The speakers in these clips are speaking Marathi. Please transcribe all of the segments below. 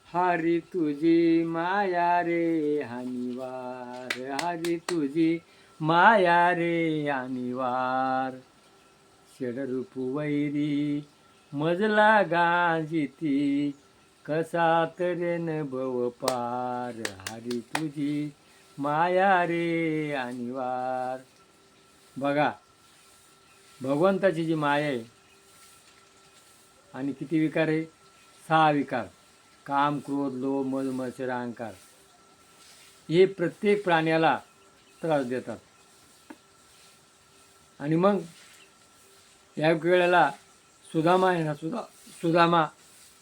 हरी तुझी माया रे हानिवार, हरी तुझी माया रे हानिवार. षडरूप वैरी मजला गांजिती, कसा तरेन भव पार. हरी तुझी माया रे हानिवार. बघा, भगवंताची जी माया आहे, आणि किती विकार आहे? 6 विकार. काम, क्रोध, लोभ, मद, मत्सर, अहंकार. हे प्रत्येक प्राण्याला त्रास देतात. आणि मग या वेळेला सुदामा आहे ना, सुदामा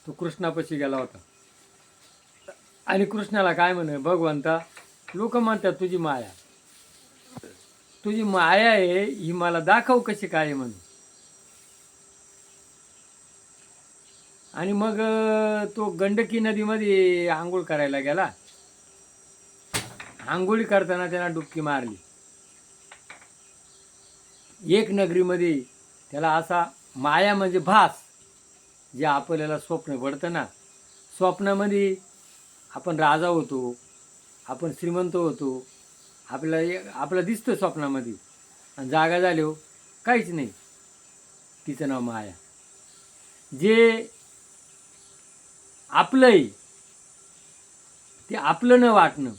तो कृष्णापाशी गेला होता. आणि कृष्णाला काय म्हणे, भगवंता लोक म्हणतात तुझी माया, तुझी माया आहे ही मला दाखव कशी काय म्हणे. आणि मग तो गंडकी नदीमध्ये आंघोळ करायला गेला. आंघोळी करताना त्याला डुबकी मारली. एक नगरीमध्ये त्याला असा माया म्हणजे भास, जे आपल्याला स्वप्न पडतं ना, स्वप्नामध्ये आपण राजा होतो, आपण श्रीमंत होतो, आपलं दिसतं स्वप्नामध्ये, आणि जागा झालो काहीच नाही. तिचं नाव माया. जे आपलं आहे ते आपलं न वाटणं,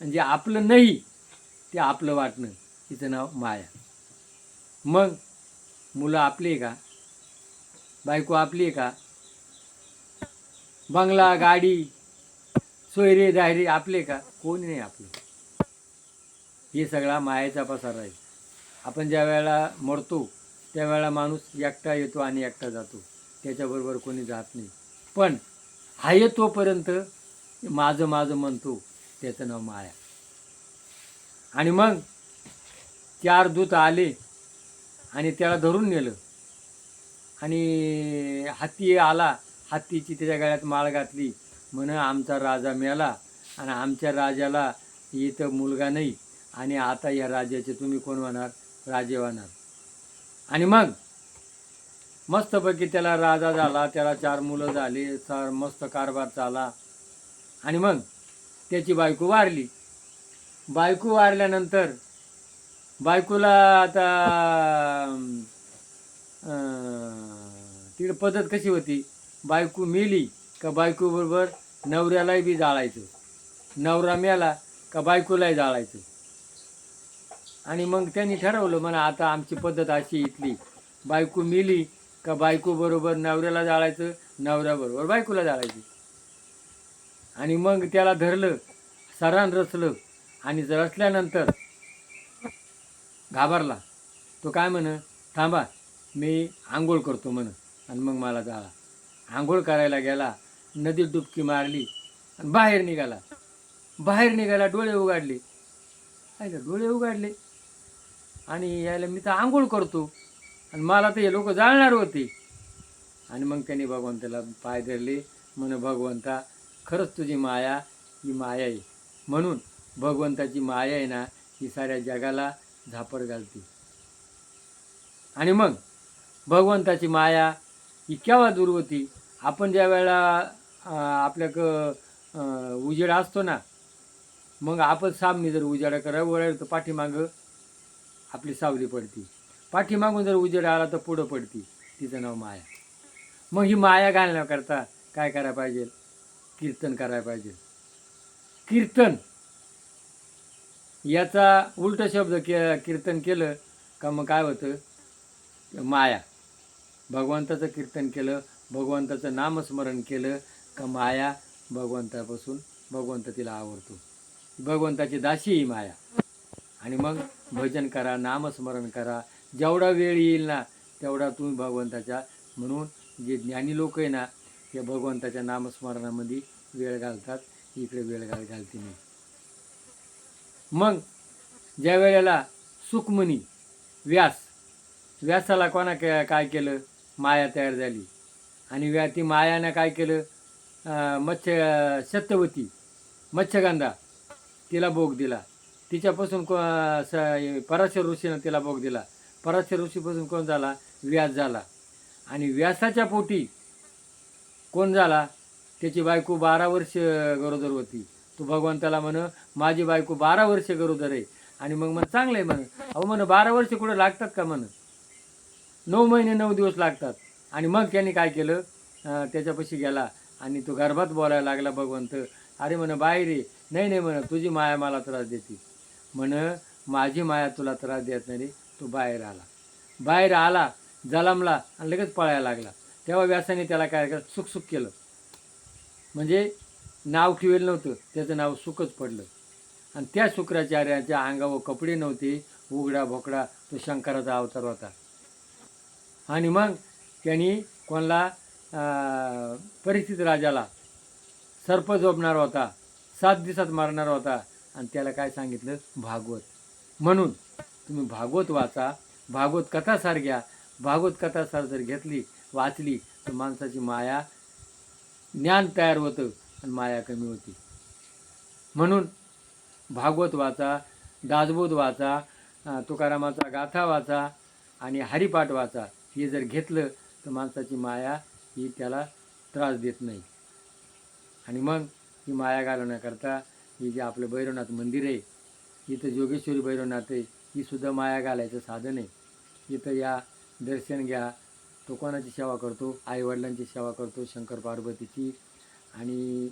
आणि जे आपलं नाही ते आपलं वाटणं, तिचं नाव माया. मग मुलं आपली आहे का? बायको आपली आहे का? बंगला, गाडी, सोयरे दायरे आपले का? कोणी नाही आपलं. हे सगळा मायेचा पसारा आहे. आपण ज्या वेळेला मरतो त्यावेळेला माणूस एकटा येतो आणि एकटा जातो, त्याच्याबरोबर कोणी जात नाही. पण आहे तोपर्यंत माझं माझं म्हणतो, त्याचं नाव माया. आणि मग 4 दूत आले आणि त्याला धरून नेलं. आणि हत्ती आला, हत्तीची त्याच्या गळ्यात माळ घातली, म्हण आमचा राजा मेला आणि आमच्या राजाला इथं मुलगा नाही, आणि आता या राजाचे तुम्ही कोण होणार? राजे होणार. आणि मग मस्तपैकी त्याला राजा झाला, त्याला 4 मुलं झाली, मस्त कारभार चाला. आणि मग त्याची बायको वारली. बायको वारल्यानंतर बायकोला आता तिकडे पद्धत कशी होती, बायको मेली का बायकोबरोबर नवऱ्यालाही बी जाळायचं, नवरा मेला का बायकोलाही जाळायचं. आणि मग त्यांनी ठरवलं, म्हणा आता आमची पद्धत अशी इथली, बायको मेली का बायकोबरोबर नवऱ्याला जाळायचं, नवऱ्याबरोबर बायकोला जाळायचं. आणि मग त्याला धरलं, सरान रचलं, आणि रचल्यानंतर घाबरला. तो काय म्हण, थांबा मी आंघोळ करतो म्हण, आणि मग मला जाळा. आंघोळ करायला गेला, नदीत डुबकी मारली आणि बाहेर निघाला. डोळे उघडले. डोळे उघडले आणि यायला मी तर आंघोळ करतो आणि मला तर हे लोक जाळणार होते. आणि मग त्यांनी भगवंताला पाय धरले, म्हण भगवंता खरंच तुझी माया ही माया आहे. म्हणून भगवंताची माया आहे ना, ही साऱ्या जगाला झापड घालते. आणि मग भगवंताची माया ही केव्हा दूर होती? आपण ज्या वेळेला उजेड असतो ना, मग आपण सामने जर उजेडा करा वळलं तर पाठीमागं आपली सावली पडती, पाठीमागून जर उजेड आला तर पुढं पडती. तिचं नाव माया. मग ही माया घालण्याकरता काय करायला पाहिजे? कीर्तन करायला पाहिजे. कीर्तन याचा उलट शब्द कीर्तन केलं का मग काय होतं? माया. भगवंताचं कीर्तन केलं, भगवंताचं नामस्मरण केलं का माया भगवंतापासून, भगवंत तिला आवडतो. भगवंताची दासी ही माया. आणि मग भजन करा, नामस्मरण करा, जेवढा वेळ येईल ना तेवढा तुम्ही भगवंताच्या, म्हणून जे ज्ञानी लोक आहे ना ते भगवंताच्या नामस्मरणामध्ये वेळ घालतात, इकडे वेळ घालते नाही. मग ज्या वेळेला सुखमणी व्यासाला काय केलं? माया तयार झाली. आणि ती मायानं काय केलं? सत्यवती मत्स्यगंधा तिला भोग दिला. तिच्यापासून पराशर ऋषीनं तिला भोग दिला. पराशर ऋषीपासून कोण झाला? व्यास झाला. आणि व्यासाच्या पोटी कोण झाला? त्याची बायको 12 वर्ष गरोदर होती. तो भगवंताला म्हण माझी बायको 12 वर्ष गरोदर आहे. आणि मग म्हण चांगलं आहे म्हण. अहो म्हण 12 वर्ष कुठं लागतात का म्हण, 9 महिने 9 दिवस लागतात. आणि मग त्यांनी काय केलं, त्याच्यापाशी गेला आणि तो गर्भात बोलायला लागला भगवंत. अरे म्हण बाहेर ये. नाही नाही म्हण तुझी माया मला त्रास देते. म्हण माझी माया तुला त्रास देत नाही रे. तो बाहेर आला. बाहेर आला, जलमला आणि लगेच पळायला लागला. तेव्हा व्यासाने त्याला काय केलं, सुख केलं. म्हणजे नाव ठेवेल नव्हतं, त्याचं नाव सुखच पडलं. आणि त्या शुक्राचार्याच्या अंगावर कपडे नव्हते, उघडा भोकडा तो शंकराचा अवतार होता. आणि मग त्यांनी कोणाला, परिस्थित राजाला सर्प झोपणार होता, 7 दिवसात मारणार होता. आणि त्याला काय सांगितलं, भागवत. म्हणून तुम्ही भागवत वाचा, भागवत कथासार घ्या. भागवत कथासार जर घेतली, वाचली, तर माणसाची माया, ज्ञान तयार होतं आणि माया कमी होती. म्हणून भागवत वाचा, दासबोध वाचा, तुकारामाचा गाथा वाचा आणि हरिपाठ वाचा. हे जर घेतलं तर माणसाची माया ही त्याला त्रास देत नाही. आणि मग ही माया घालवण्याकरता हे जे आपलं भैरवनाथ मंदिर आहे, इथं जोगेश्वरी भैरवनाथ आहे, ही सुद्धा माया घालायचं साधन आहे. इथं या, दर्शन घ्या. तो कोणाची सेवा करतो, आईवडिलांची सेवा करतो, शंकर पार्वतीची. आणि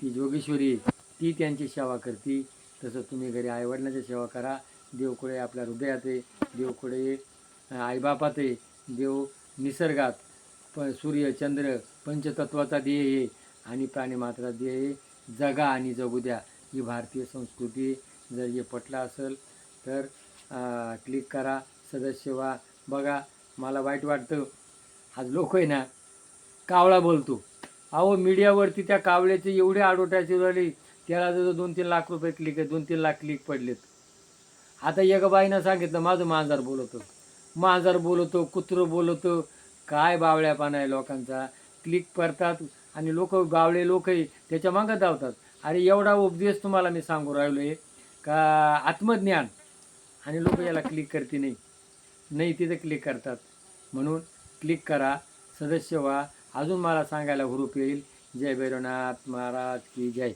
ती जोगेश्वरी ती त्यांची सेवा करते. तसं तुम्ही घरी आईवडिलांची सेवा करा. देवकुळे आपल्या हृदयात आहे, देवकुळे आईबापात आहे, देव निसर्गात, सूर्य चंद्र पंचतत्वाचा ध्येय आहे आणि प्राणीमात्रा ध्येय आहे. जगा आणि जगू द्या, ही भारतीय संस्कृती. जर हे पटलं असेल तर क्लिक करा, सदस्य व्हा. बघा मला वाईट वाटतं, आज लोक आहे ना कावळा बोलतो. अहो मीडियावरती त्या कावळ्याचे एवढे ॲडव्हर्टायझ राहिली, त्याला जर 2-3 लाख रुपये क्लिक आहे, 2-3 लाख क्लिक पडलेत. आता एका बाईनं सांगितलं माझं मांजर बोलतो, कुत्रं बोलतो. काय बावळ्यापणा आहे लोकांचा. क्लिक करतात आणि लोक, बावळे लोकही त्याच्या मागं धावतात. अरे एवढा उपदेश तुम्हाला मी सांगू राहिलो आहे का, आत्मज्ञान, आणि लोक याला क्लिक करते नाही तिथे क्लिक करतात. म्हणून क्लिक करा, सदस्य व्हा. अजून मला सांगायला हुरूप येईल. जय भैरवनाथ महाराज की जय.